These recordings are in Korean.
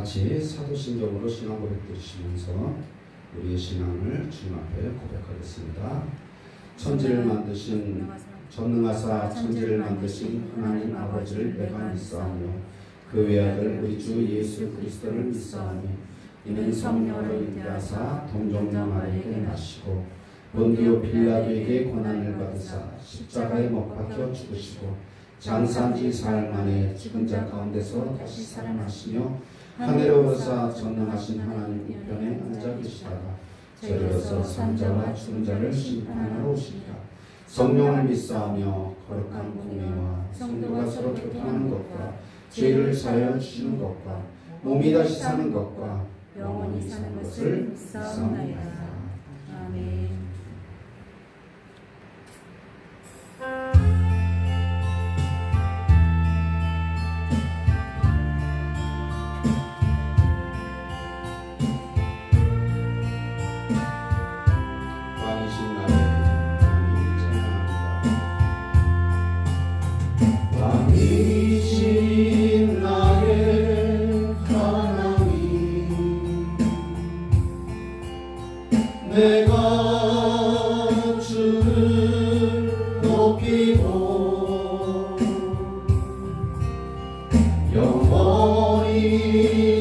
같이 사도신경으로 신앙 고백 드리시면서 우리의 신앙을 주님 앞에 고백하겠습니다. 천지를 만드신 전능하사 천지를 만드신 하나님 아버지를 내가 믿사오며 그 외아들 우리 주 예수 그리스도를 믿사오니 이는 성령으로 잉태하사 동정녀 마리아에게 나시고 본디오 빌라도에게 고난을 받으사 십자가에 못 박혀 죽으시고 장사한 지 사흘 만에 죽은 자 가운데서 다시 살아나시며 하늘에 오르사 전능하신 하나님 우편에 앉아 계시다가 저리로서 산자와 죽은 자를 심판하러 오시리라. 성령을 믿사오며 거룩한 공예와 성도가 서로 교통하는 것과 죄를 사하여 주시는 것과 몸이 다시 사는 것과 영원히 사는 것을 믿사옵나이다. 아멘. 내가 주를 높이고 영원히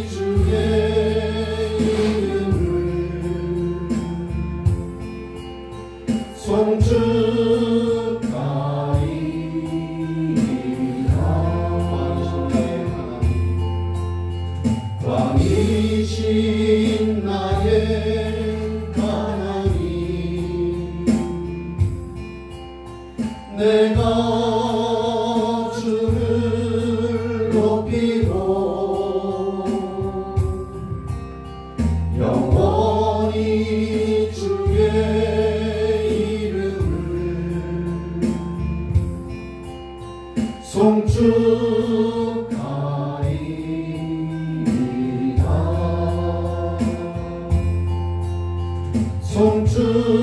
주의 이름을 송축하리라. 왕이신 나의 내가 주를 높이고 영원히 주의 이름을 송축하리라. 송축하리라.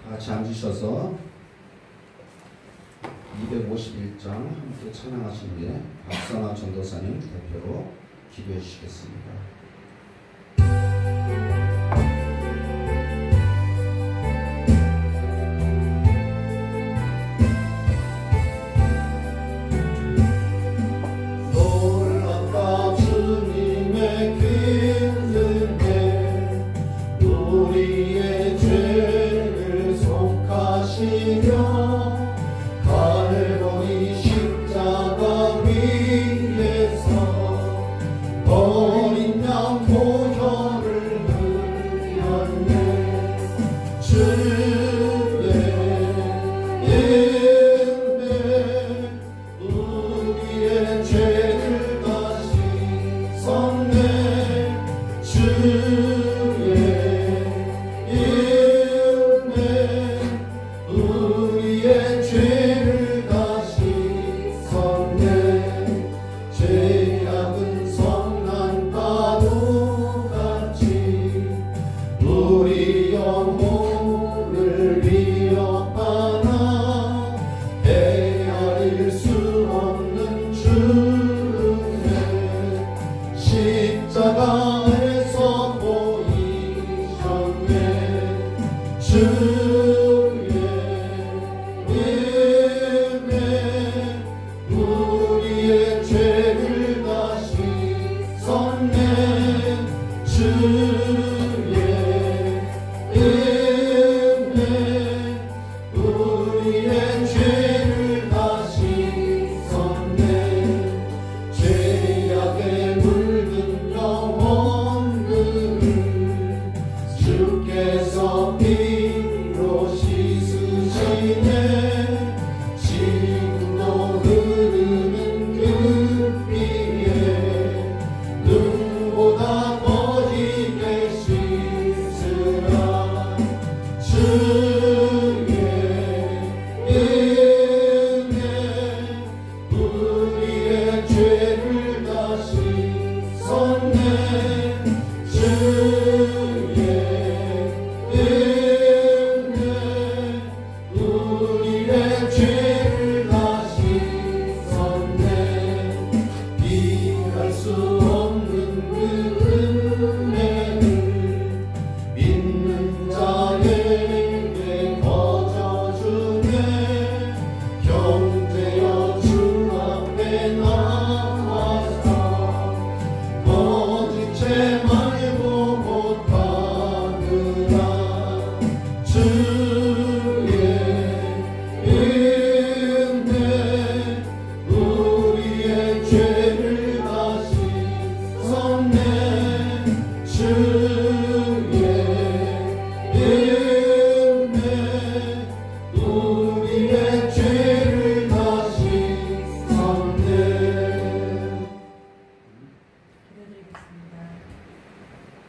같이 앉으셔서 251장 함께 찬양하신 후에 박선아 전도사님 대표로 기도해 주시겠습니다. 놀랍다 주님의 기름에 우리의 죄를 속하시며 갈보리 십자가 위에서 어린 양 우리의 죄를 다 씻었네. 비할 수 없는 그 은혜를 믿는 자에게 거저주네. 형제여 주 앞에 나와서 거짓 죄 말고 못하느라 주의 은혜 우리의 죄를 다 씻었네. 주의 은혜 우리의 죄를 다 씻었네. 기도드리겠습니다.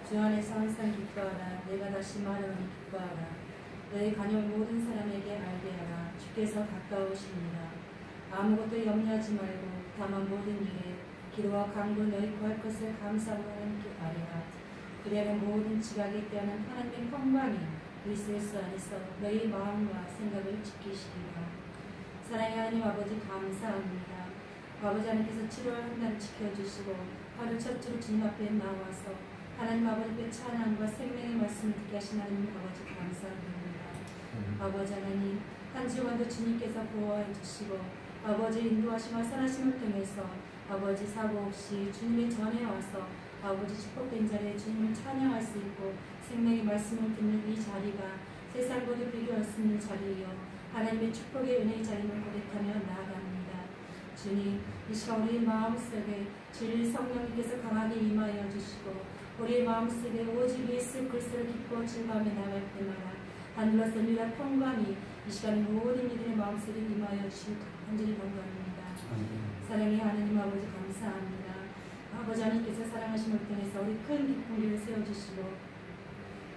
주 안에서 항상 기뻐하라. 내가 다시 말하노니 기뻐하라. 너의 간용 모든 사람에게 알게 하라. 주께서 가까우십니다. 아무것도 염려하지 말고 다만 모든 일에 기도와 간구 너희 구할 것을 감사하고 함께 아뢰라. 그리하면 모든 지각에 대한 하나님의 평강이 그리스도 예수 안에서 너희 마음과 생각을 지키시리라. 사랑의 하나님 아버지 감사합니다. 아버지 하나님께서 7월 한 달 지켜주시고 하루 첫 주로 주님 앞에 나와서 하나님 아버지께 찬양과 생명의 말씀을 듣게 하신 하나님 아버지 감사드립니다. 아버지 하나님 한 주간도 주님께서 보호해 주시고 아버지 인도하심과 선하심을 통해서 아버지 사고 없이 주님의 전에 와서 아버지 축복된 자리에 주님을 찬양할 수 있고 생명의 말씀을 듣는 이 자리가 세상과도 비교할 수 있는 자리이요 하나님의 축복의 은혜의 자리를 고백하며 나아갑니다. 주님 이 시간 우리 마음속에 주의 성령님께서 강하게 임하여 주시고 우리의 마음속에 오직 예수 그리스도를 기뻐 즐거워하며 나갈 때마다 하늘로서 은혜와 평강이 이 시간 모든 이들의 마음속에 임하여 주시고 간절히 감사합니다. 사랑의 하나님 아버지 감사합니다. 아버지 하나님께서 사랑하심을 통해서 우리 큰 기쁨을 세워주시고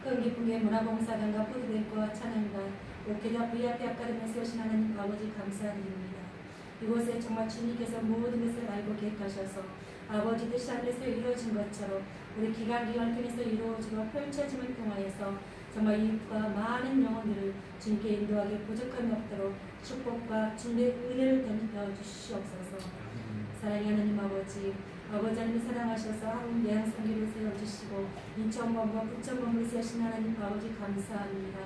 큰 기쁨의 문화봉사단과 푸드뱅크와 찬양단 롯데와 VIP 아카데미를 세우신 하나님 아버지 감사드립니다. 이곳에 정말 주님께서 모든 것을 알고 계획하셔서 아버지 뜻이 하늘에서 이루어진 것처럼 우리 기간을 통해서 이루어지고 펼쳐짐을 통하여서 정말 이웃과 많은 영혼들을 주님께 인도하게 부족함이 없도록 축복과 주님의 은혜를 던져 주시옵소서. 사랑의 하나님 아버지 하나님을 사랑하셔서 한국 예양성교를 세워주시고 인천범과 부천범을 세우신 하나님 아버지 감사합니다.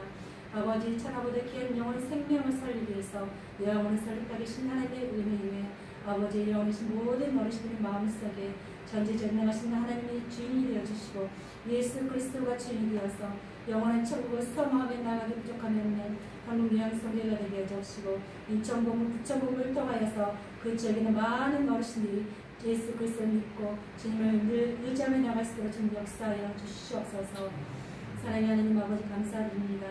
아버지 천하보다 귀한 영혼의 생명을 살리기 위해서 영혼을 살리게 하신 하나님의 은혜에 아버지 영원하신 모든 어르신들의 마음속에 전지전능하신 하나님의 주인이 되어주시고 예수 그리스도가 주인이 되어서 영원한 천국을 소망하며 나가기 부족함이 없는 한국 요양성교회가 되게 해주시고 인천범을 부천범을 통하여서 그 지역에는 많은 어르신들이 예수 그리스도를 믿고 주님을 늘 의지하며 나갈 수 있도록 주님 역사하여 주시옵소서. 사랑의 하나님 아버지 감사드립니다.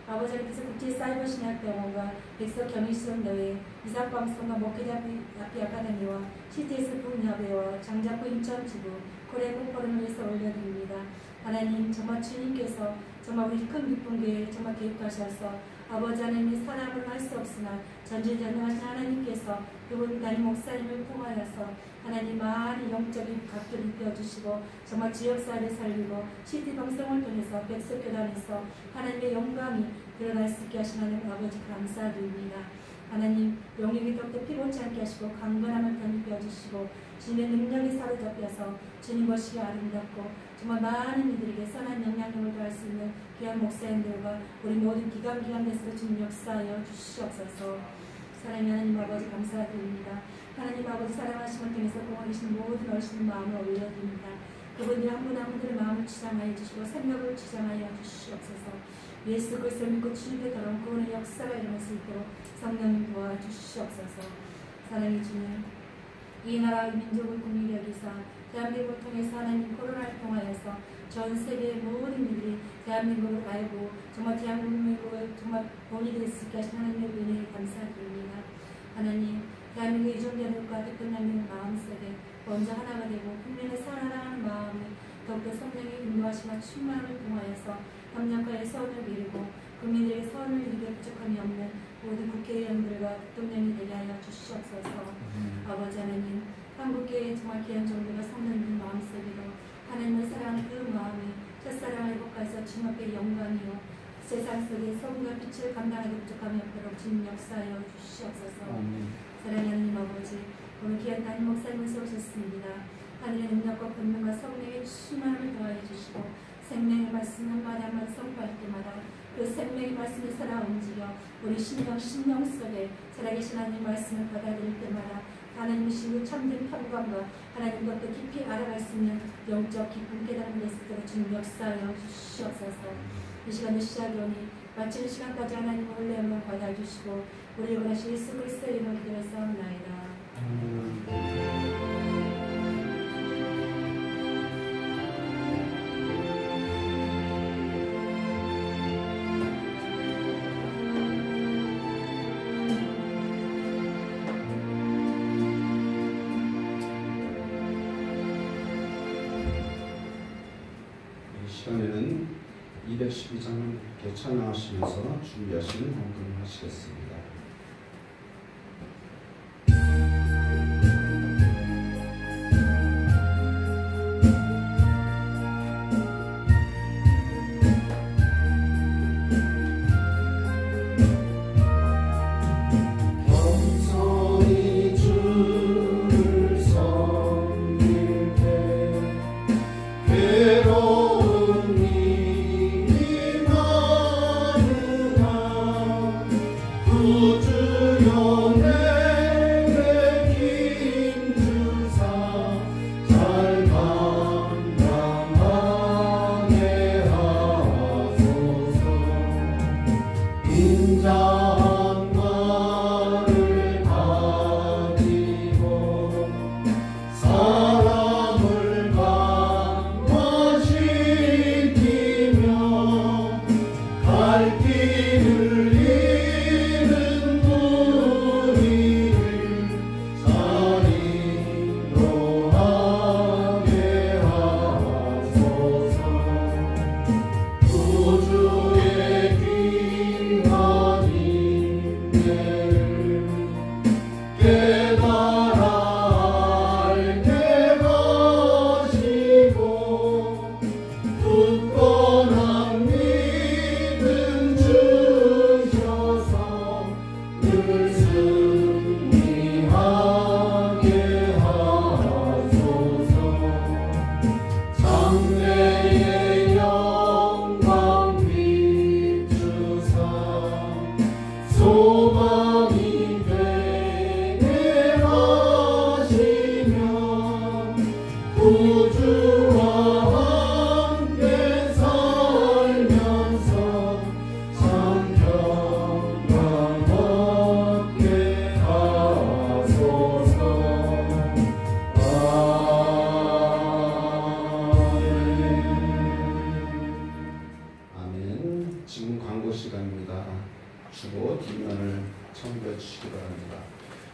아버지 하나님께서 국제사이버신학병원과 백석경희수련대회 이삭방송과 목회자비 아카데미와 CTS 분야배와 장자포 인천지부 코레모 포럼을 위해서 올려드립니다. 하나님 정말 주님께서 정말 우리 큰 기쁨교회 정말 계획하셔서 아버지 하나님의 사랑을 할 수 없으나 전지전능하신 하나님께서 그분 담임 목사님을 통하여서 하나님 많은 영적인 각도를 입혀주시고 정말 지역사회를 살리고 CT방송을 통해서 백석교단에서 하나님의 영광이 드러날 수 있게 하신 하나님 아버지 감사드립니다. 하나님 영역이 더욱더 피곤치 않게 하시고 강건함을 덧입혀주시고 주님의 능력이 사로잡혀서 주님 것이 아름답고 정말 많은 이들에게 선한 영향력을 더할 수 있는 귀한 목사님들과 우리 모든 기관에서 주님 역사하여 주시옵소서. 사랑의 하나님 아버지 감사드립니다. 하나님 아버지 사랑하심을 통해서 공허 계신 모든 어르신의 마음을 올려드립니다. 그분이 한 분 한 분들의 마음을 주장하여 주시고 생각을 주장하여 주시옵소서. 예수 그리스도를 믿고 주님께 돌아온 그분의 역사가 일어날 수 있도록 성령님 도와주시옵소서. 사랑의 주님 이 나라 민족을 국민이 여기사 대한민국을 통해서 하나님 코로나를 통하여서 전 세계의 모든 이들이 대한민국을 알고 정말 대한민국을 정말 본이 될 수 있게 하신 하나님의 은혜에 감사드립니다. 하나님 대한민국의 이종대들과 대표님의 마음속에 먼저 하나가 되고 국민의 사랑하는 마음을 더욱더 성령의 인도하시며 충만함을 통하여서 협력하여 선을 이루고 국민들에게 선을 이루게 부족함이 없는 모든 국회의원들과 대통령이 되게 하여 주시옵소서. 아버지 하나님 한국교회의 정말 귀한 종들과 성도님들 마음속에도 하나님을 사랑하는 그 마음이 첫사랑을 회복하여서 주님 앞에 영광이요 세상 속에 소금과 빛을 감당하기 부족함이 없도록 주님 역사하여 주시옵소서. 사랑하는 하나님 아버지, 오늘 귀한 담임 목사님께서 오셨습니다. 하늘의 능력과 권능과 성령의 충만함을 더하여 주시고 생명의 말씀 한마디 한마디 선포할 때마다 그 생명의 말씀이 살아 움직여 우리 심령 속에 살아계신 하나님 말씀을 받아들일 때마다 하나님이신 그 참된 평강과 하나님과 또 깊이 알아갈 수 있는 영적 깊은 깨달음을 있도록 주님 역사하여 주시옵소서. 이 시간을 시작하니 마치는 시간까지 하나님의 은혜 영광 받아주시고 우리 원하신 예수 그리스도의 이름으로 기도하옵나이다. 이 시간에는 212장을 찬양하시면서 준비하시는 헌금을 하시겠습니다.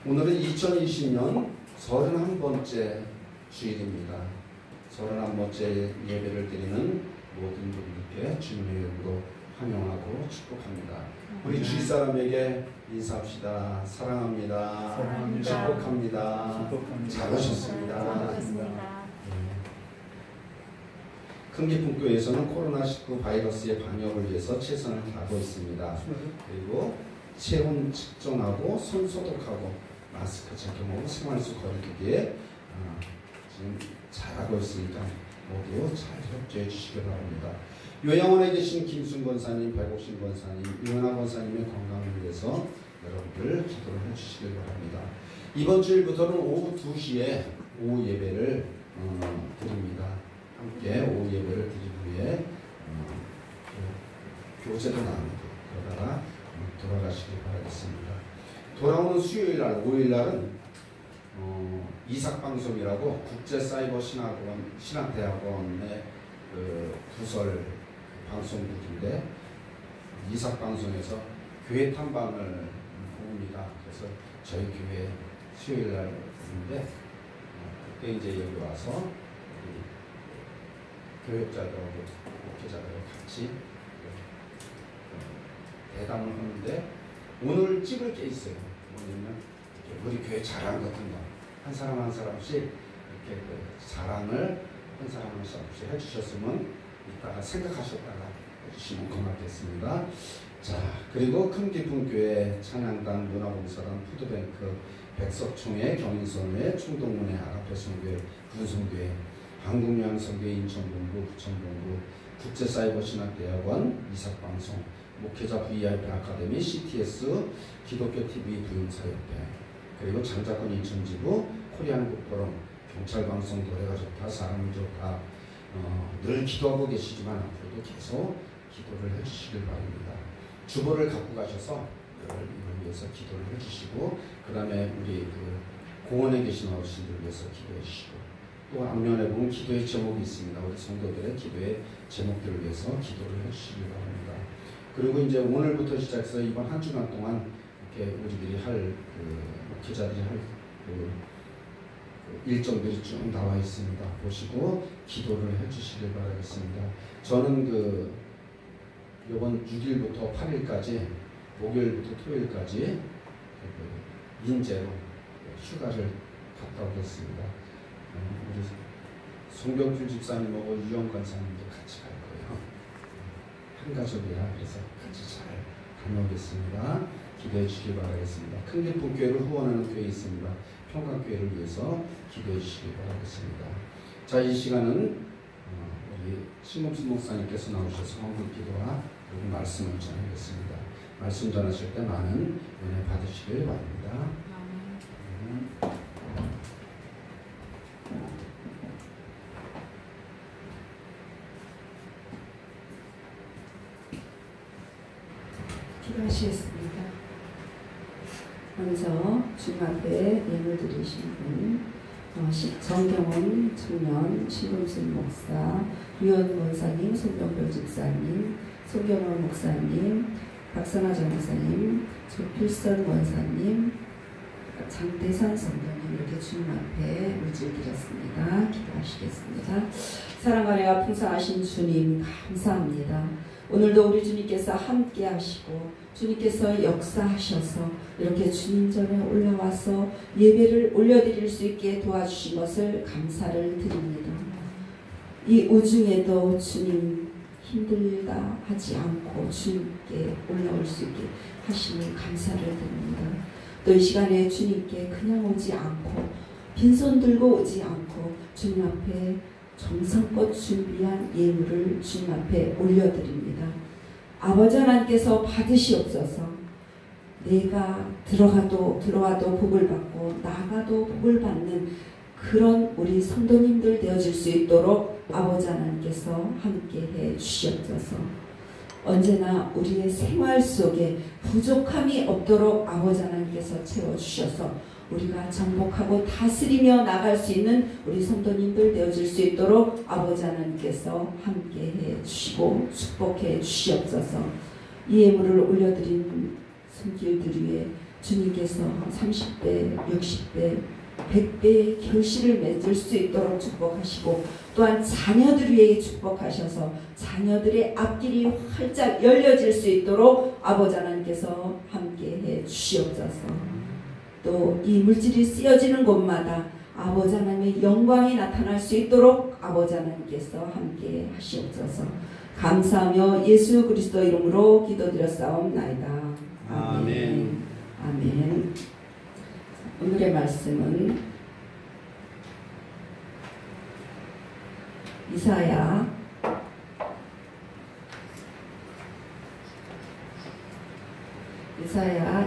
오늘은 2020년 31번째 주일입니다. 31번째 예배를 드리는 모든 분들께 주님의 이름으로 환영하고 축복합니다. 우리 주위 사람에게 인사합시다. 사랑합니다. 축복합니다. 잘하셨습니다. 큰기쁨교회에서는 코로나19 바이러스의 방역을 위해서 최선을 다하고 있습니다. 그리고 체온 측정하고 손 소독하고 마스크 착용하고 생활수 거리두기에 지금 잘하고 있으니까 모두 잘 협조해 주시기 바랍니다. 요양원에 계신 김순 권사님, 백옥신 권사님, 이은하 권사님의 건강을 위해서 여러분들 기도를 해주시기 바랍니다. 이번 주일부터는 오후 2시에 오후 예배를 드립니다. 함께 오후 예배를 드린 후에 교제도 나누고 그러다가 돌아가시길 바라겠습니다. 돌아오는 수요일날 5일날은 이삭방송이라고 국제사이버신학원 신학대학원의 부설 방송국인데 이삭방송에서 교회 탐방을 봅니다. 그래서 저희 교회 수요일날 있는데 그때 이제 여기 와서 교육자들하고 목회자들하고 같이 대담을 하는데 오늘 찍을 게 있어요. 뭐냐면 우리 교회 자랑 같은 거 한 사람 한 사람씩 이렇게 자랑을 한 사람 한 사람씩 해주셨으면 이따가 생각하셨다가 해주시면 고맙겠습니다. 자, 그리고 큰 깊은 교회 찬양단 문화봉사단 푸드뱅크 백석총회 경인선회 충동문회 아가페 선교회 군성교회 한국요한선교회 인천본부 부천본부 국제사이버신학대학원 이삭방송 목회자 VIP 아카데미 CTS 기독교TV 부임사협회 그리고 장자권 인천지부 코리안국보럼 경찰방송 노래가 좋다 사람이 좋다 늘 기도하고 계시지만 앞으로도 계속 기도를 해주시길 바랍니다. 주보를 갖고 가셔서 이걸 위해서 기도를 해주시고 그 다음에 우리 그 공원에 계신 어르신들을 위해서 기도해 주시고 또 앞면에 보면 기도의 제목이 있습니다. 우리 성도들의 기도의 제목들을 위해서 기도를 해주시기 바랍니다. 그리고 이제 오늘부터 시작해서 이번 한 주간 동안 이렇게 우리들이 할 목회자들이 할 일정들이 쭉 나와 있습니다. 보시고 기도를 해주시길 바라겠습니다. 저는 이번 6일부터 8일까지 목요일부터 토요일까지 인제로 휴가를 갔다 오겠습니다. 우리 송병필 집사님하고 유영 권사님도 같이 갈 거예요. 한 가족이라 그래서 같이 잘 다녀오겠습니다. 기도해 주시기 바라겠습니다. 큰 깊은 교회를 후원하는 교회 있습니다. 평강교회를 위해서 기도해 주시기 바라겠습니다. 자, 이 시간은 우리 신금수 목사님께서 나오셔서 헌금 기도와 그리고 말씀을 전하겠습니다. 말씀 전하실 때 많은 은혜 받으시길 바랍니다. 기도하시겠습니다. 먼저 주님 앞에 예물 드리신 분 정경원 청년 신금순 목사 유현 원사님 손병별 집사님 손경원 목사님 박선화 전사님 조필선 원사님 장대산 성도님 이렇게 주님 앞에 물질 드렸습니다. 기도하시겠습니다. 사랑과 은혜가 풍성하신 주님 감사합니다. 오늘도 우리 주님께서 함께 하시고 주님께서 역사하셔서 이렇게 주님 전에 올라와서 예배를 올려드릴 수 있게 도와주신 것을 감사를 드립니다. 이 우중에도 주님 힘들다 하지 않고 주님께 올라올 수 있게 하시니 감사를 드립니다. 또 이 시간에 주님께 그냥 오지 않고 빈손 들고 오지 않고 주님 앞에 정성껏 준비한 예물을 주님 앞에 올려드립니다. 아버지 하나님께서 받으시옵소서. 내가 들어와도 복을 받고 나가도 복을 받는 그런 우리 성도님들 되어질 수 있도록 아버지 하나님께서 함께해 주시옵소서. 언제나 우리의 생활 속에 부족함이 없도록 아버지 하나님께서 채워주셔서 우리가 정복하고 다스리며 나갈 수 있는 우리 성도님들 되어질 수 있도록 아버지 하나님께서 함께해 주시고 축복해 주시옵소서. 이 예물을 올려드린 손길들 위에 주님께서 30배, 60배, 100배의 결실을 맺을 수 있도록 축복하시고 또한 자녀들 위해 축복하셔서 자녀들의 앞길이 활짝 열려질 수 있도록 아버지 하나님께서 함께해 주시옵소서. 또 이 물질이 쓰여지는 곳마다 아버지 하나님의 영광이 나타날 수 있도록 아버지 하나님께서 함께 하시옵소서. 감사하며 예수 그리스도 이름으로 기도드렸사옵나이다. 아멘. 아멘. 오늘의 말씀은 이사야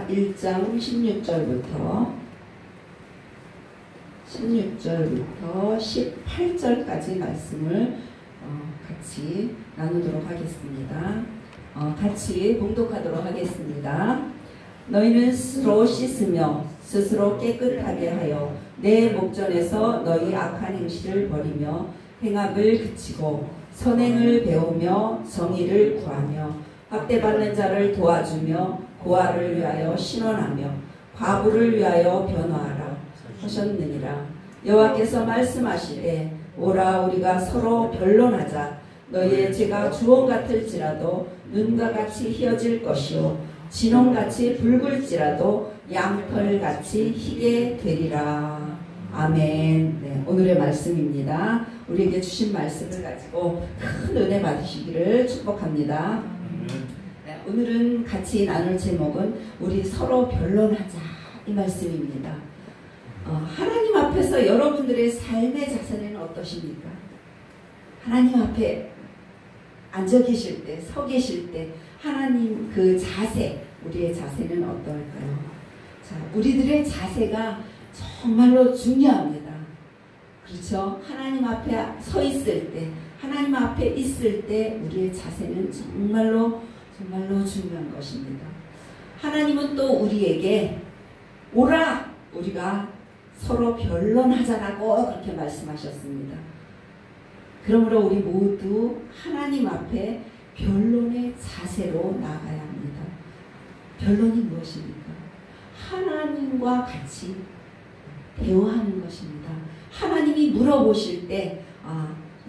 1장 16절부터 18절까지 말씀을 같이 나누도록 하겠습니다. 같이 봉독하도록 하겠습니다. 너희는 스스로 씻으며 스스로 깨끗하게 하여 내 목전에서 너희 악한 행실을 버리며 행악을 그치고 선행을 배우며 정의를 구하며 학대받는 자를 도와주며 고아를 위하여 신원하며 과부를 위하여 변호하라 하셨느니라. 여호와께서 말씀하시되 오라 우리가 서로 변론하자. 너희의 죄가 주홍 같을지라도 눈과 같이 희어질 것이요 진홍같이 붉을지라도 양털같이 희게 되리라. 아멘. 네, 오늘의 말씀입니다. 우리에게 주신 말씀을 가지고 큰 은혜 받으시기를 축복합니다. 네, 오늘은 같이 나눌 제목은 우리 서로 변론하자 이 말씀입니다. 하나님 앞에서 여러분들의 삶의 자세는 어떠십니까? 하나님 앞에 앉아 계실 때, 서 계실 때 하나님 그 자세, 우리의 자세는 어떨까요? 자, 우리들의 자세가 정말로 중요합니다. 그렇죠? 하나님 앞에 서 있을 때, 하나님 앞에 있을 때 우리의 자세는 정말로 중요한 것입니다. 하나님은 또 우리에게 오라! 우리가 서로 변론하자라고 그렇게 말씀하셨습니다. 그러므로 우리 모두 하나님 앞에 변론의 자세로 나가야 합니다. 변론이 무엇입니까? 하나님과 같이 대화하는 것입니다. 하나님이 물어보실 때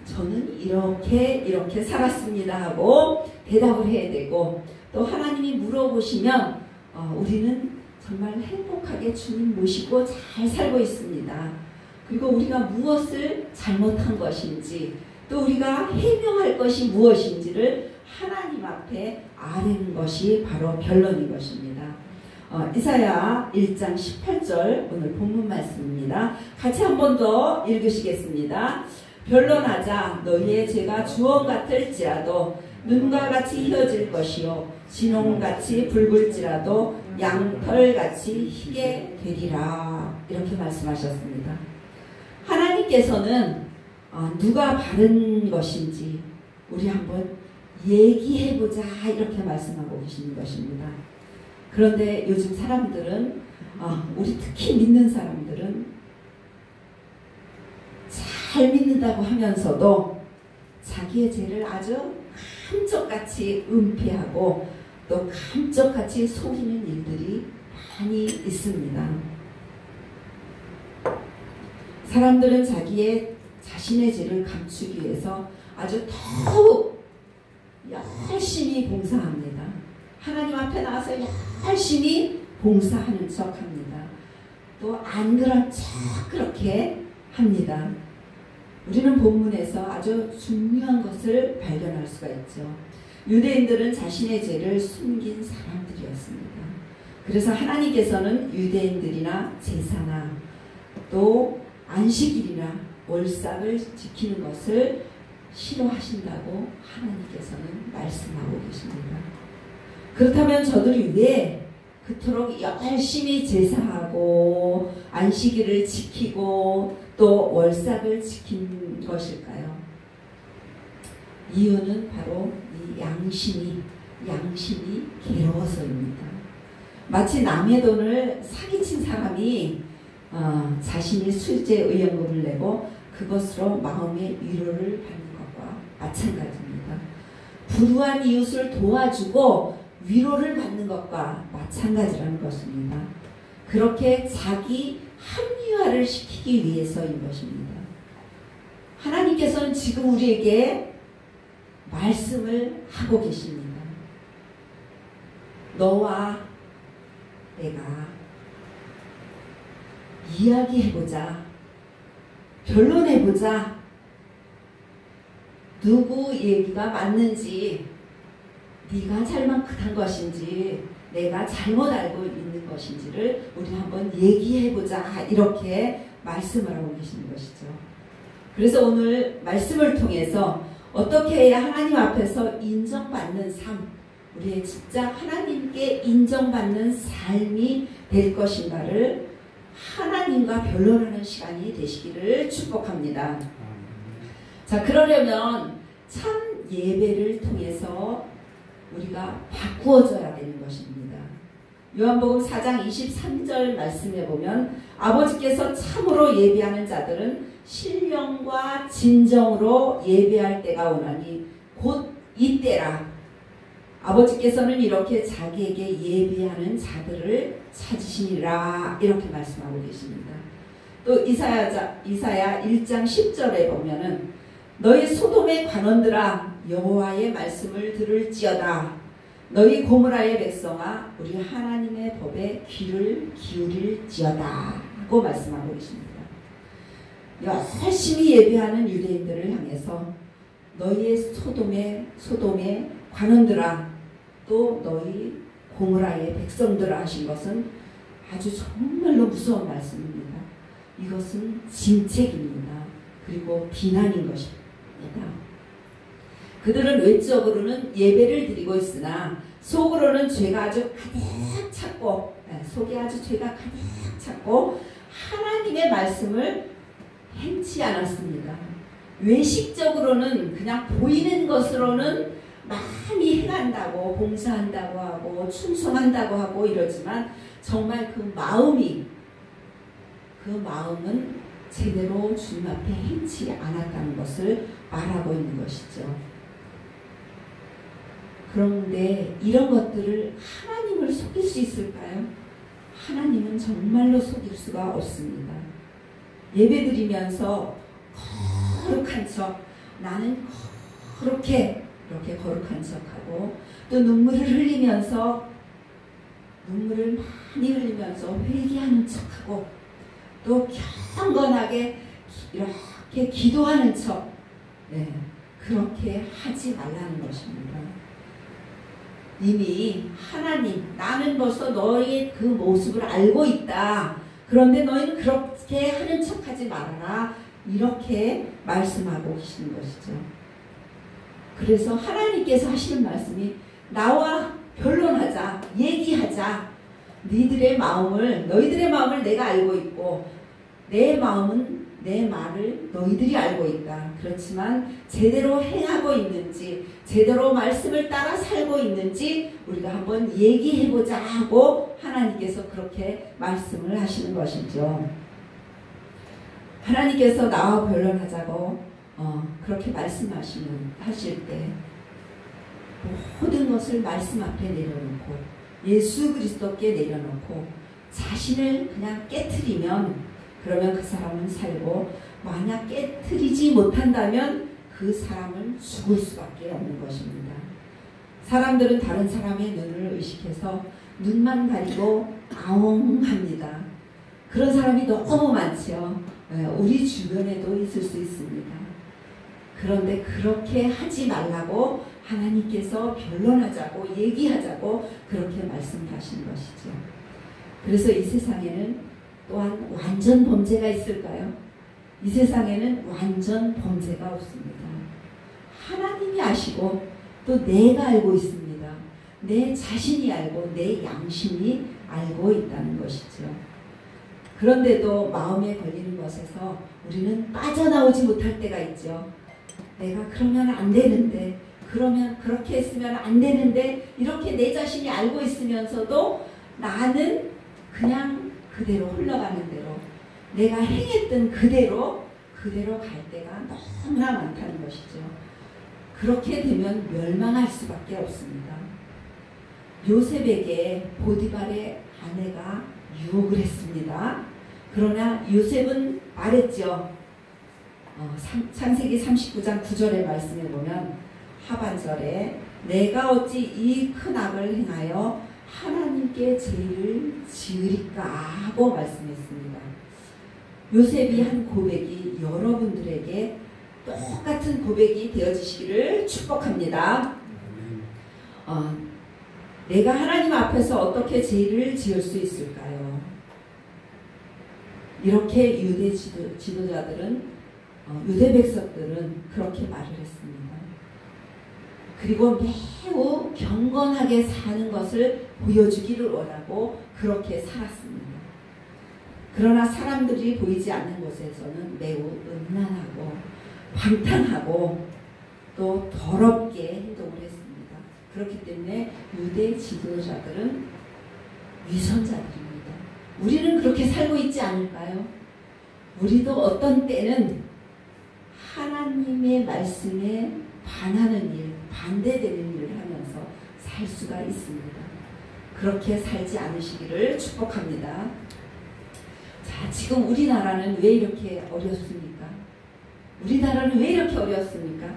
저는 이렇게 살았습니다 하고 대답을 해야 되고, 또 하나님이 물어보시면 우리는 정말 행복하게 주님 모시고 잘 살고 있습니다. 그리고 우리가 무엇을 잘못한 것인지, 또 우리가 해명할 것이 무엇인지를 하나님 앞에 아뢰는 것이 바로 변론인 것입니다. 이사야 1장 18절 오늘 본문 말씀입니다. 같이 한 번 더 읽으시겠습니다. 변론하자. 너희의 죄가 주홍 같을지라도 눈과 같이 휘어질 것이요 진홍같이 붉을지라도 양털같이 희게 되리라. 이렇게 말씀하셨습니다. 하나님께서는 누가 바른 것인지 우리 한번 얘기해보자 이렇게 말씀하고 계시는 것입니다. 그런데 요즘 사람들은 우리 특히 믿는 사람들은 잘 믿는다고 하면서도 자기의 죄를 아주 감쪽같이 은폐하고 또 감쪽같이 속이는 일들이 많이 있습니다. 사람들은 자신의 죄를 감추기 위해서 아주 더욱 열심히 봉사합니다. 하나님 앞에 나와서 열심히 봉사하는 척합니다. 또 안 그런 척 그렇게 합니다. 우리는 본문에서 아주 중요한 것을 발견할 수가 있죠. 유대인들은 자신의 죄를 숨긴 사람들이었습니다. 그래서 하나님께서는 유대인들이나 제사나 또 안식일이나 월삭을 지키는 것을 싫어하신다고 하나님께서는 말씀하고 계십니다. 그렇다면 저들이 왜 그토록 열심히 제사하고 안식일을 지키고 또 월삭을 지킨 것일까요? 이유는 바로 이 양심이 괴로워서입니다. 마치 남의 돈을 사기친 사람이 자신이 술제의연금을 내고 그것으로 마음의 위로를 받는 것과 마찬가지입니다. 불우한 이웃을 도와주고 위로를 받는 것과 마찬가지라는 것입니다. 그렇게 자기 합리화를 시키기 위해서인 것입니다. 하나님께서는 지금 우리에게 말씀을 하고 계십니다. 너와 내가 이야기해보자. 변론해보자. 누구 얘기가 맞는지, 네가 잘못한 것인지 내가 잘못 알고 있는 것인지를 우리 한번 얘기해보자. 이렇게 말씀을 하고 계시는 것이죠. 그래서 오늘 말씀을 통해서 어떻게 해야 하나님 앞에서 인정받는 삶, 우리의 진짜 하나님께 인정받는 삶이 될 것인가를 하나님과 변론하는 시간이 되시기를 축복합니다. 자, 그러려면 참 예배를 통해서 우리가 바꾸어져야 되는 것입니다. 요한복음 4장 23절 말씀에 보면 아버지께서 참으로 예배하는 자들은 신령과 진정으로 예배할 때가 오나니 곧 이때라. 아버지께서는 이렇게 자기에게 예배하는 자들을 찾으시니라. 이렇게 말씀하고 계십니다. 또 이사야 1장 10절에 보면은 너희 소돔의 관원들아 여호와의 말씀을 들을지어다. 너희 고모라의 백성아 우리 하나님의 법에 귀를 기울일지어다 하고 말씀하고 계십니다. 열심히 예배하는 유대인들을 향해서 너희의 소돔의 관원들아, 또 너희 고모라의 백성들아 하신 것은 아주 정말로 무서운 말씀입니다. 이것은 징책입니다. 그리고 비난인 것입니다. 그들은 외적으로는 예배를 드리고 있으나 속으로는 죄가 아주 가득 찼고, 속에 아주 죄가 가득 찼고 하나님의 말씀을 행치 않았습니다. 외식적으로는 그냥 보이는 것으로는 많이 행한다고, 봉사한다고 하고 충성한다고 하고 이러지만 정말 그 마음은 제대로 주님 앞에 행치 않았다는 것을 말하고 있는 것이죠. 그런데 이런 것들을 하나님을 속일 수 있을까요? 하나님은 정말로 속일 수가 없습니다. 예배드리면서 거룩한 척, 나는 이렇게 거룩한 척하고, 또 눈물을 많이 흘리면서 회개하는 척하고, 또 경건하게 이렇게 기도하는 척, 그렇게 하지 말라는 것입니다. 이미 하나님, 나는 벌써 너희의 그 모습을 알고 있다. 그런데 너희는 그렇게 하는 척하지 말아라. 이렇게 말씀하고 계시는 것이죠. 그래서 하나님께서 하시는 말씀이 나와 변론하자, 얘기하자. 너희들의 마음을 내가 알고 있고 내 말을 너희들이 알고 있다. 그렇지만 제대로 행하고 있는지, 제대로 말씀을 따라 살고 있는지 우리가 한번 얘기해보자 하고 하나님께서 그렇게 말씀을 하시는 것이죠. 하나님께서 나와 변론하자고 그렇게 하실 때 모든 것을 말씀 앞에 내려놓고 예수 그리스도께 내려놓고 자신을 그냥 깨트리면, 그러면 그 사람은 살고, 만약 깨트리지 못한다면 그 사람은 죽을 수밖에 없는 것입니다. 사람들은 다른 사람의 눈을 의식해서 눈만 가리고 아웅합니다. 그런 사람이 너무 많죠. 우리 주변에도 있을 수 있습니다. 그런데 그렇게 하지 말라고 하나님께서 변론하자고, 얘기하자고 그렇게 말씀하신 것이죠. 그래서 이 세상에는 또한 완전 범죄가 있을까요? 이 세상에는 완전 범죄가 없습니다. 하나님이 아시고 또 내가 알고 있습니다. 내 자신이 알고 내 양심이 알고 있다는 것이죠. 그런데도 마음에 걸리는 것에서 우리는 빠져나오지 못할 때가 있죠. 내가 그러면 안 되는데, 그러면 그렇게 했으면 안 되는데, 이렇게 내 자신이 알고 있으면서도 나는 그냥 그대로 흘러가는 대로, 내가 행했던 그대로 갈 때가 너무나 많다는 것이죠. 그렇게 되면 멸망할 수밖에 없습니다. 요셉에게 보디발의 아내가 유혹을 했습니다. 그러나 요셉은 말했죠. 창세기 39장 9절의 말씀에 보면 하반절에 내가 어찌 이 큰 악을 행하여 하나님께 죄를 지으리까 하고 말씀했습니다. 요셉이 한 고백이 여러분들에게 똑같은 고백이 되어지시기를 축복합니다. 내가 하나님 앞에서 어떻게 죄를 지을 수 있을까요? 이렇게 유대 지도자들은, 유대 백성들은 그렇게 말을 했습니다. 그리고 매우 경건하게 사는 것을 보여주기를 원하고 그렇게 살았습니다. 그러나 사람들이 보이지 않는 곳에서는 매우 음란하고 방탕하고 또 더럽게 행동을 했습니다. 그렇기 때문에 유대 지도자들은 위선자들입니다. 우리는 그렇게 살고 있지 않을까요? 우리도 어떤 때는 하나님의 말씀에 반하는 일, 반대되는 일을 하면서 살 수가 있습니다. 그렇게 살지 않으시기를 축복합니다. 자, 지금 우리나라는 왜 이렇게 어렵습니까? 우리나라는 왜 이렇게 어렵습니까?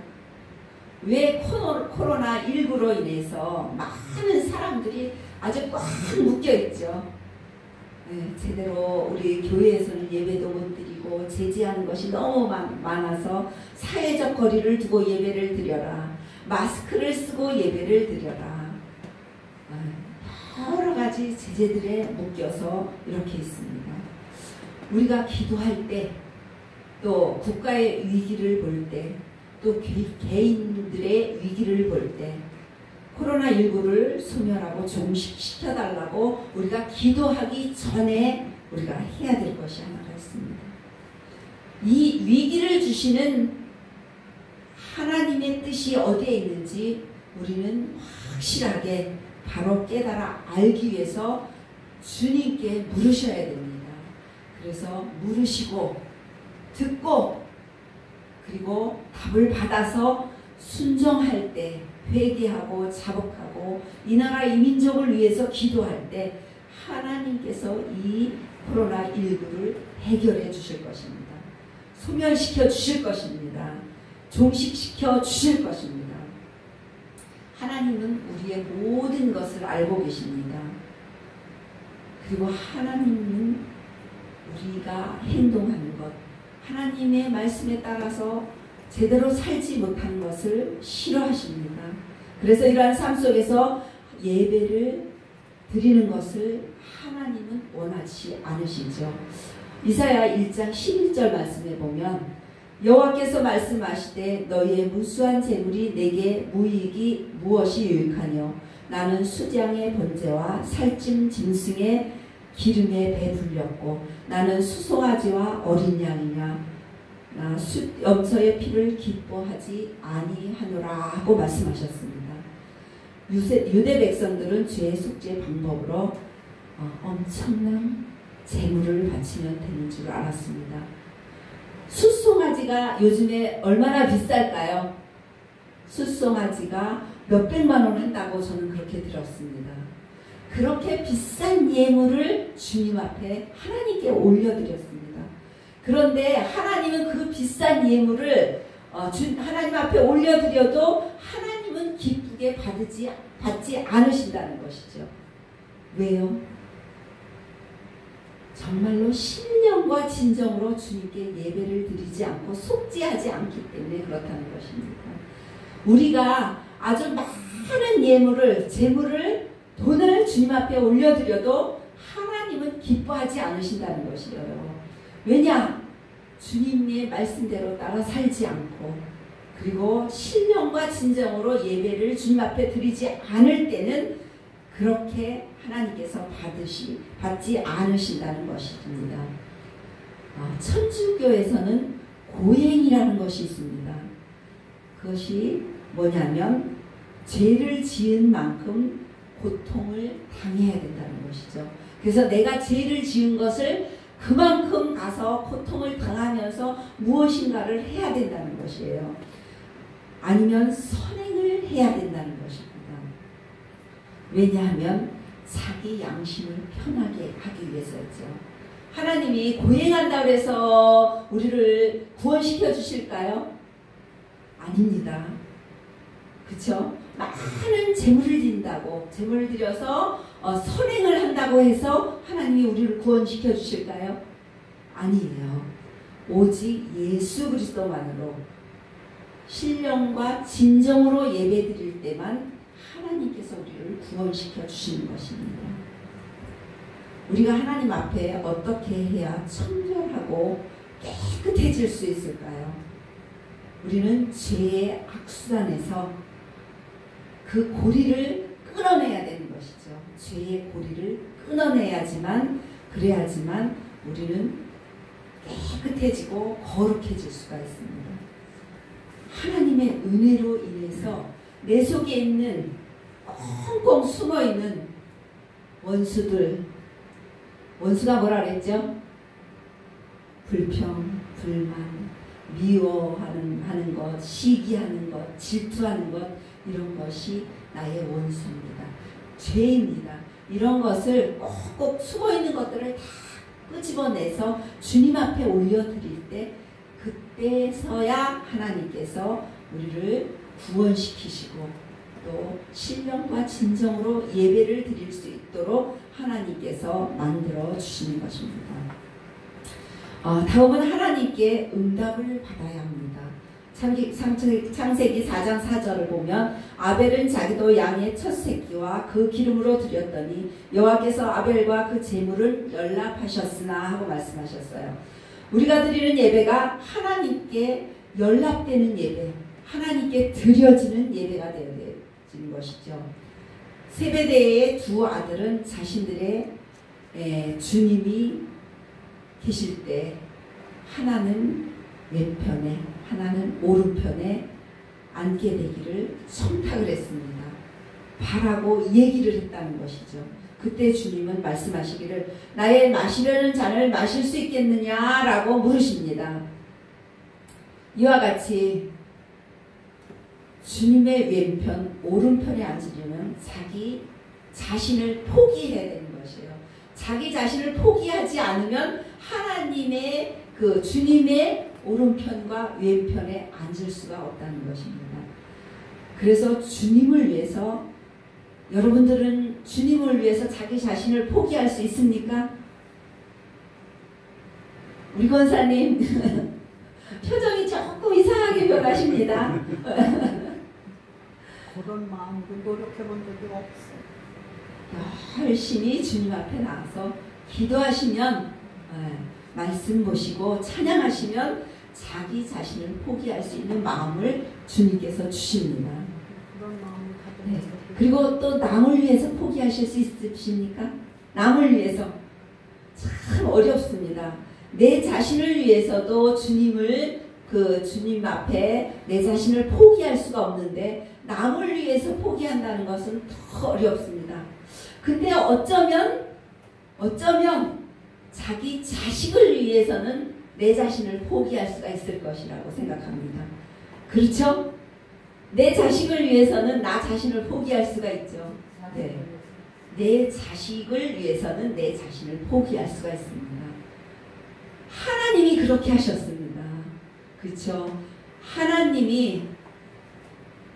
왜 코로나19로 인해서 많은 사람들이 아주 꽉 묶여 있죠. 제대로 우리 교회에서는 예배도 못 드리고 있고 제지하는 것이 너무 많아서 사회적 거리를 두고 예배를 드려라. 마스크를 쓰고 예배를 드려라. 여러 가지 제재들에 묶여서 이렇게 있습니다. 우리가 기도할 때, 또 국가의 위기를 볼 때, 또 개인들의 위기를 볼 때 코로나19를 소멸하고 종식시켜달라고 우리가 기도하기 전에 우리가 해야 될 것이 하나가 있습니다. 이 위기를 주시는 하나님의 뜻이 어디에 있는지 우리는 확실하게 바로 깨달아 알기 위해서 주님께 물으셔야 됩니다. 그래서 물으시고 듣고 그리고 답을 받아서 순종할 때, 회개하고 자복하고 이 나라 이 민족을 위해서 기도할 때 하나님께서 이 코로나19를 해결해 주실 것입니다. 소멸시켜 주실 것입니다. 종식시켜 주실 것입니다. 하나님은 우리의 모든 것을 알고 계십니다. 그리고 하나님은 우리가 행동하는 것, 하나님의 말씀에 따라서 제대로 살지 못한 것을 싫어하십니다. 그래서 이러한 삶 속에서 예배를 드리는 것을 하나님은 원하지 않으시죠. 이사야 1장 11절 말씀에 보면 여호와께서 말씀하시되 너희의 무수한 재물이 내게 무익이 무엇이 유익하뇨 나는 수장의 번제와 살찐 짐승의 기름에 배불렸고 나는 수송아지와 어린 양이냐 나 염소의 피를 기뻐하지 아니하노라 하고 말씀하셨습니다. 유대 백성들은 죄의 속죄 방법으로 엄청난 재물을 바치면 되는 줄 알았습니다. 숫송아지가 요즘에 얼마나 비쌀까요? 숫송아지가 몇백만 원 한다고 저는 그렇게 들었습니다. 그렇게 비싼 예물을 주님 앞에 하나님께 올려드렸습니다. 그런데 하나님은 그 비싼 예물을 하나님 앞에 올려드려도 하나님은 기쁘게 받지 않으신다는 것이죠. 왜요? 정말로 신령과 진정으로 주님께 예배를 드리지 않고 속죄하지 않기 때문에 그렇다는 것입니다. 우리가 아주 많은 예물을, 재물을, 돈을 주님 앞에 올려드려도 하나님은 기뻐하지 않으신다는 것이에요. 왜냐? 주님의 말씀대로 따라 살지 않고 그리고 신령과 진정으로 예배를 주님 앞에 드리지 않을 때는 그렇게 하나님께서 받지 않으신다는 것입니다. 천주교에서는 고행이라는 것이 있습니다. 그것이 뭐냐면 죄를 지은 만큼 고통을 당해야 된다는 것이죠. 그래서 내가 죄를 지은 것을 그만큼 가서 고통을 당하면서 무엇인가를 해야 된다는 것이에요. 아니면 선행을 해야 된다는 것입니다. 왜냐하면 자기 양심을 편하게 하기 위해서죠. 하나님이 고행한다고 해서 우리를 구원시켜 주실까요? 아닙니다. 그렇죠? 많은 재물을 드린다고, 재물을 드려서 선행을 한다고 해서 하나님이 우리를 구원시켜 주실까요? 아니에요. 오직 예수 그리스도만으로 신령과 진정으로 예배 드릴 때만 하나님께서 우리를 구원시켜 주시는 것입니다. 우리가 하나님 앞에 어떻게 해야 청결하고 깨끗해질 수 있을까요? 우리는 죄의 악순환에서 그 고리를 끊어내야 되는 것이죠. 죄의 고리를 끊어내야지만, 그래야지만 우리는 깨끗해지고 거룩해질 수가 있습니다. 하나님의 은혜로 인해서 내 속에 있는 꽁꽁 숨어있는 원수들, 원수가 뭐라 그랬죠? 불평, 불만, 미워하는 것, 시기하는 것, 질투하는 것, 이런 것이 나의 원수입니다. 죄입니다. 이런 것을 꼭 숨어있는 것들을 다 끄집어내서 주님 앞에 올려드릴 때 그때서야 하나님께서 우리를 구원시키시고 또 신령과 진정으로 예배를 드릴 수 있도록 하나님께서 만들어 주시는 것입니다. 다음은 하나님께 응답을 받아야 합니다. 창세기 4장 4절을 보면 아벨은 자기도 양의 첫 새끼와 그 기름으로 드렸더니 여호와께서 아벨과 그 제물을 연락하셨으나 하고 말씀하셨어요. 우리가 드리는 예배가 하나님께 연락되는 예배, 하나님께 드려지는 예배가 되어지는 것이죠. 세베대의 두 아들은 자신들의 주님이 계실 때 하나는 왼편에 하나는 오른편에 앉게 되기를 청탁을 했습니다. 바라고 얘기를 했다는 것이죠. 그때 주님은 말씀하시기를 나의 마시려는 잔을 마실 수 있겠느냐라고 물으십니다. 이와 같이 주님의 왼편, 오른편에 앉으려면 자기 자신을 포기해야 되는 것이에요. 자기 자신을 포기하지 않으면 하나님의 그 주님의 오른편과 왼편에 앉을 수가 없다는 것입니다. 그래서 주님을 위해서 여러분들은 주님을 위해서 자기 자신을 포기할 수 있습니까? 우리 권사님 표정이 조금 이상하게 변하십니다. 그런 마음으로 노력해 본 적이 없어. 열심히 주님 앞에 나와서 기도하시면 말씀 보시고 찬양하시면 자기 자신을 포기할 수 있는 마음을 주님께서 주십니다. 그런 마음을 가지고 그리고 또 남을 위해서 포기하실 수 있으십니까? 남을 위해서 참 어렵습니다. 내 자신을 위해서도 주님 앞에 내 자신을 포기할 수가 없는데 남을 위해서 포기한다는 것은 더 어렵습니다. 근데 어쩌면 자기 자식을 위해서는 내 자신을 포기할 수가 있을 것이라고 생각합니다. 그렇죠? 내 자식을 위해서는 나 자신을 포기할 수가 있죠. 네. 내 자식을 위해서는 내 자신을 포기할 수가 있습니다. 하나님이 그렇게 하셨습니다. 그렇죠? 하나님이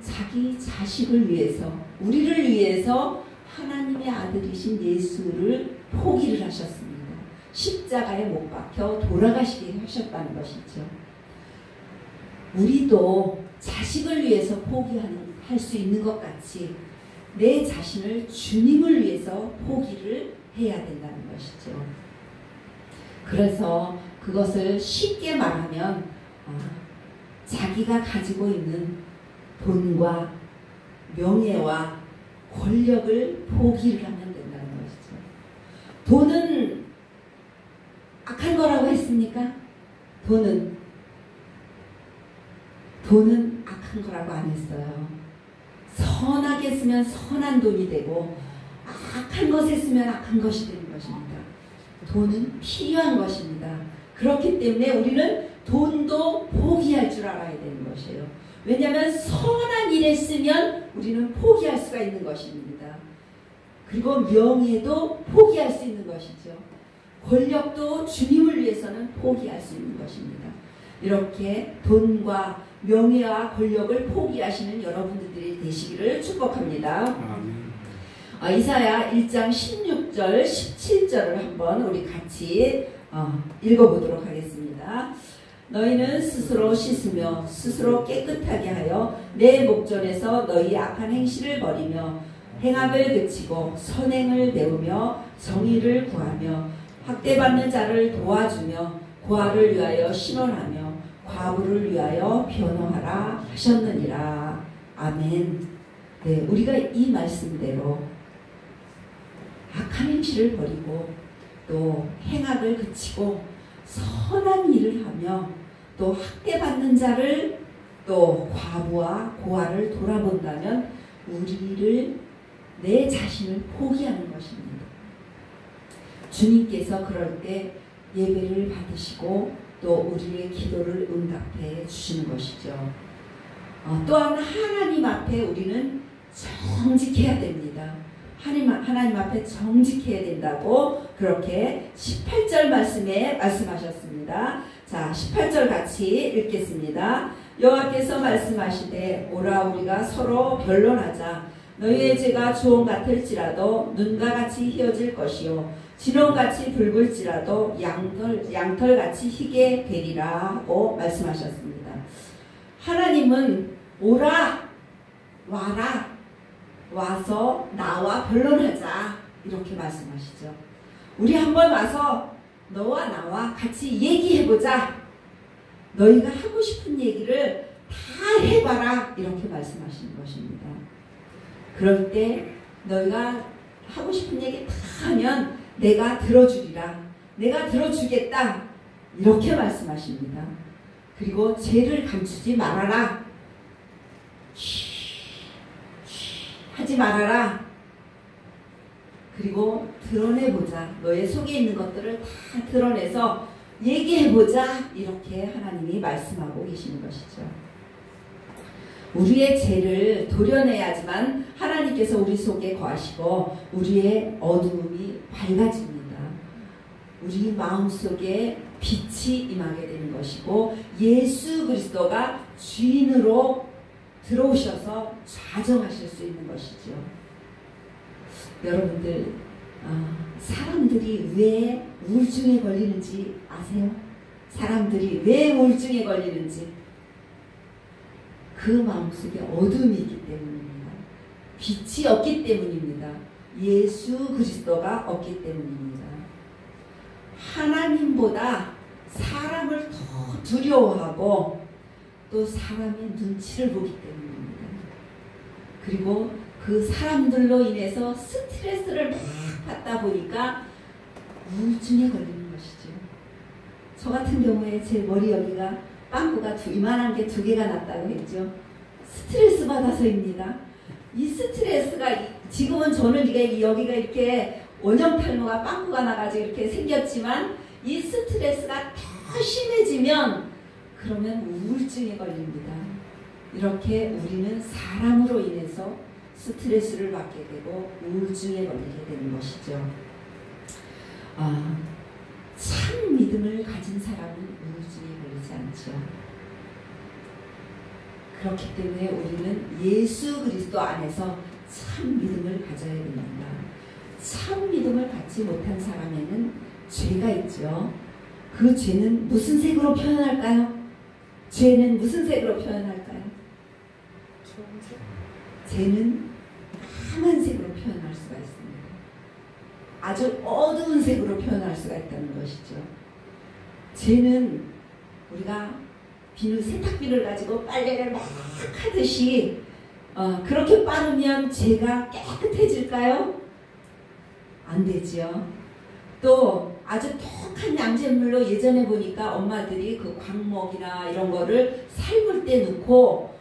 자기 자식을 위해서, 우리를 위해서 하나님의 아들이신 예수를 포기를 하셨습니다. 십자가에 못 박혀 돌아가시게 하셨다는 것이죠. 우리도 자식을 위해서 포기할 수 있는 것 같이 내 자신을 주님을 위해서 포기를 해야 된다는 것이죠. 그래서 그것을 쉽게 말하면 자기가 가지고 있는 돈과 명예와 권력을 포기를 하면 된다는 것이죠. 돈은 악한 거라고 했습니까? 돈은 악한 거라고 안 했어요. 선하게 쓰면 선한 돈이 되고 악한 것에 쓰면 악한 것이 되는 것입니다. 돈은 필요한 것입니다. 그렇기 때문에 우리는 돈도 포기할 줄 알아야 되는 것이에요. 왜냐하면 선한 일에 쓰면 우리는 포기할 수가 있는 것입니다. 그리고 명예도 포기할 수 있는 것이죠. 권력도 주님을 위해서는 포기할 수 있는 것입니다. 이렇게 돈과 명예와 권력을 포기하시는 여러분들이 되시기를 축복합니다. 이사야 1장 16절 17절을 한번 우리 같이 읽어보도록 하겠습니다. 너희는 스스로 씻으며 스스로 깨끗하게 하여 내 목전에서 너희 악한 행실을 버리며 행악을 그치고 선행을 배우며 정의를 구하며 학대받는 자를 도와주며 고아를 위하여 신원하며 과부를 위하여 변호하라 하셨느니라. 아멘. 네, 우리가 이 말씀대로 악한 행실을 버리고 또 행악을 그치고 선한 일을 하며 또 학대받는 자를 또 과부와 고아를 돌아본다면 우리를 내 자신을 포기하는 것입니다. 주님께서 그럴 때 예배를 받으시고 또 우리의 기도를 응답해 주시는 것이죠. 또한 하나님 앞에 우리는 정직해야 됩니다. 하나님 앞에 정직해야 된다고 그렇게 18절 말씀에 말씀하셨습니다. 자, 18절 같이 읽겠습니다. 여호와께서 말씀하시되 오라 우리가 서로 변론하자. 너희의 죄가 주홍 같을지라도 눈과 같이 휘어질 것이요 진홍같이 붉을지라도 양털같이 희게 되리라 하고 말씀하셨습니다. 하나님은 오라, 와라, 와서 나와 변론하자 이렇게 말씀하시죠. 우리 한번 와서 너와 나와 같이 얘기해보자. 너희가 하고 싶은 얘기를 다 해봐라 이렇게 말씀하시는 것입니다. 그럴 때 너희가 하고 싶은 얘기 다 하면 내가 들어주리라. 내가 들어주겠다. 이렇게 말씀하십니다. 그리고 죄를 감추지 말아라. 하지 말아라. 그리고 드러내보자. 너의 속에 있는 것들을 다 드러내서 얘기해보자. 이렇게 하나님이 말씀하고 계시는 것이죠. 우리의 죄를 도려내야지만 하나님께서 우리 속에 거하시고 우리의 어두움이 밝아집니다. 우리 마음속에 빛이 임하게 되는 것이고 예수 그리스도가 주인으로 들어오셔서 좌정하실 수 있는 것이죠. 여러분들 사람들이 왜 우울증에 걸리는지 아세요? 사람들이 왜 우울증에 걸리는지 그 마음속에 어둠이 있기 때문입니다. 빛이 없기 때문입니다. 예수 그리스도가 없기 때문입니다. 하나님보다 사람을 더 두려워하고 또 사람의 눈치를 보기 때문입니다. 그리고 그 사람들로 인해서 스트레스를 막 받다 보니까 우울증에 걸리는 것이죠. 저 같은 경우에 제 머리 여기가 빵꾸가 이만한 게 2개가 났다고 했죠. 스트레스 받아서입니다. 이 스트레스가 지금은 저는 여기가 이렇게 원형 탈모가 빵꾸가 나가지고 이렇게 생겼지만 이 스트레스가 더 심해지면 그러면 우울증에 걸립니다. 이렇게 우리는 사람으로 인해서 스트레스를 받게 되고 우울증에 걸리게 되는 것이죠. 참 믿음을 가진 사람은 우울증에 걸리지 않죠. 그렇기 때문에 우리는 예수 그리스도 안에서 참 믿음을 가져야 됩니다. 참 믿음을 갖지 못한 사람에는 죄가 있죠. 그 죄는 무슨 색으로 표현할까요? 죄는 무슨 색으로 표현할까요? 죄는 까만색으로 표현할 수가 있습니다. 아주 어두운 색으로 표현할 수가 있다는 것이죠. 죄는 우리가 세탁비를 가지고 빨래를 막 하듯이 그렇게 빠르면 죄가 깨끗해질까요? 안 되지요. 또 아주 톡한 양잿물로 예전에 보니까 엄마들이 그 광목이나 이런 거를 삶을 때 넣고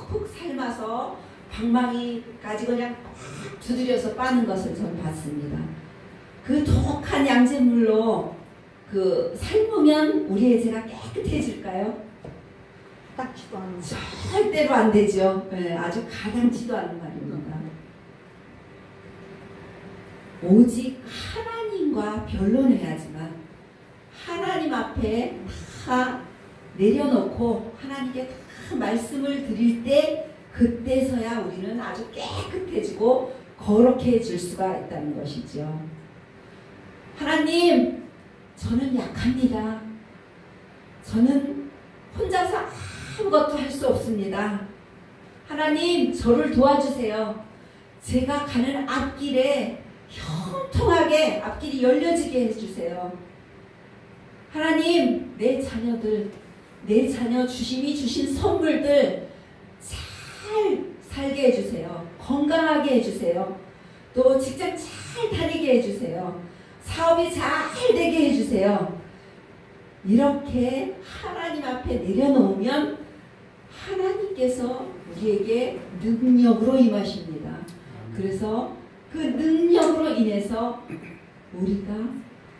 푹푹 삶아서 방망이까지 그냥 팍 두드려서 빠는 것을 전 봤습니다. 그 톡한 양잿물로 삶으면 우리의 죄가 깨끗해질까요? 닦지도 않는 절대로 안 되죠. 네, 아주 가당치도 않은 말입니다. 오직 하나님과 변론해야지만 하나님 앞에 다 내려놓고 하나님께 다 말씀을 드릴 때 그때서야 우리는 아주 깨끗해지고 거룩해질 수가 있다는 것이죠. 하나님, 저는 약합니다. 저는 혼자서 아무것도 할 수 없습니다. 하나님, 저를 도와주세요. 제가 가는 앞길에 형통하게 앞길이 열려지게 해주세요. 하나님, 내 자녀들, 내 자녀 주심이 주신 선물들 잘 살게 해주세요. 건강하게 해주세요. 또 직장 잘 다니게 해주세요. 사업이 잘 되게 해주세요. 이렇게 하나님 앞에 내려놓으면 하나님께서 우리에게 능력으로 임하십니다. 그래서 그 능력으로 인해서 우리가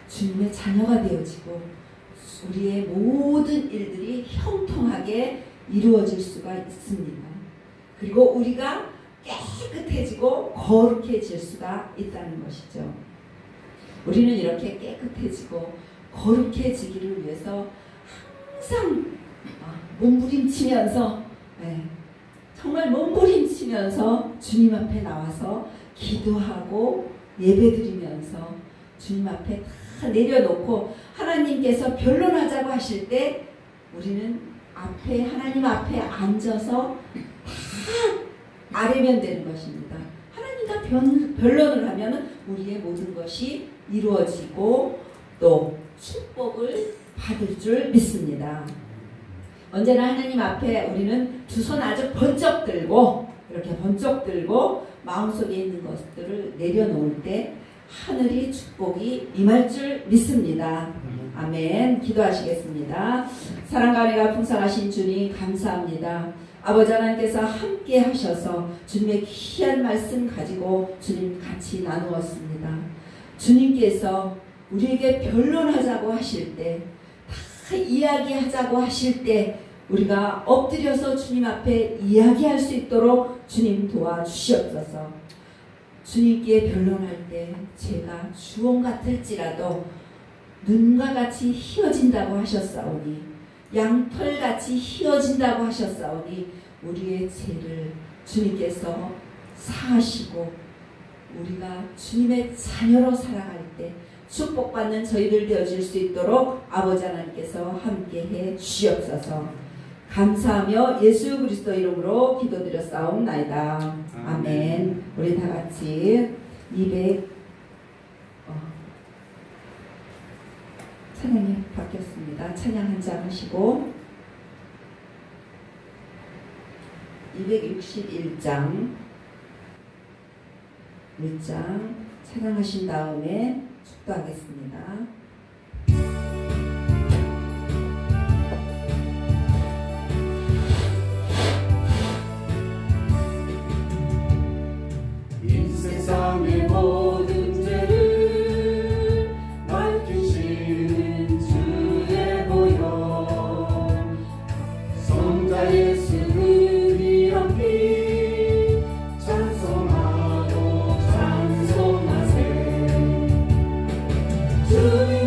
주님의 자녀가 되어지고 우리의 모든 일들이 형통하게 이루어질 수가 있습니다. 그리고 우리가 깨끗해지고 거룩해질 수가 있다는 것이죠. 우리는 이렇게 깨끗해지고 거룩해지기를 위해서 항상 몸부림치면서 정말 몸부림치면서 주님 앞에 나와서 기도하고 예배드리면서 주님 앞에 다 내려놓고 하나님께서 변론하자고 하실 때 우리는 앞에 하나님 앞에 앉아서 다 아뢰면 되는 것입니다. 하나님과 변론을 하면 우리의 모든 것이 이루어지고 또 축복을 받을 줄 믿습니다. 언제나 하나님 앞에 우리는 두 손 아주 번쩍 들고 이렇게 번쩍 들고 마음속에 있는 것들을 내려놓을 때 하늘이 축복이 임할 줄 믿습니다. 아멘. 기도하시겠습니다. 사랑과 은혜가 풍성하신 주님 감사합니다. 아버지 하나님께서 함께 하셔서 주님의 귀한 말씀 가지고 주님 같이 나누었습니다. 주님께서 우리에게 변론하자고 하실 때, 다 이야기하자고 하실 때 우리가 엎드려서 주님 앞에 이야기할 수 있도록 주님 도와주시옵소서. 주님께 변론할 때 제가 주홍 같을지라도 눈과 같이 휘어진다고 하셨사오니, 양털같이 휘어진다고 하셨사오니 우리의 죄를 주님께서 사하시고 우리가 주님의 자녀로 살아갈 때 축복받는 저희들 되어질 수 있도록 아버지 하나님께서 함께해 주시옵소서. 감사하며 예수 그리스도 이름으로 기도드렸사옵나이다. 아멘. 우리 다 같이 200 찬양이 바뀌었습니다. 찬양 한 장 하시고 261장 1장 찬양하신 다음에 축도하겠습니다. 이 세상의 모든 죄를 밝히시는 주의 보혈, 성자 예수 그리스도의 피 찬송하고 찬송하세. 주의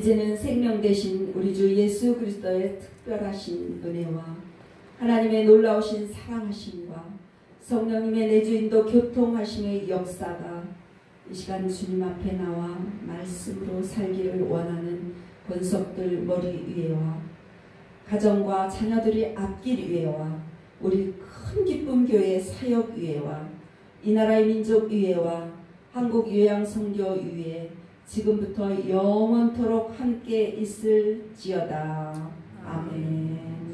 이제는 생명 되신 우리 주 예수 그리스도의 특별하신 은혜와 하나님의 놀라우신 사랑하심과 성령님의 내주인도 교통하심의 역사가 이 시간 주님 앞에 나와 말씀으로 살기를 원하는 권속들 머리 위에와 가정과 자녀들이 앞길 위에와 우리 큰 기쁨 교회 사역 위에와 이 나라의 민족 위에와 한국 요양선교 위에 지금부터 영원토록 함께 있을지어다. 아멘.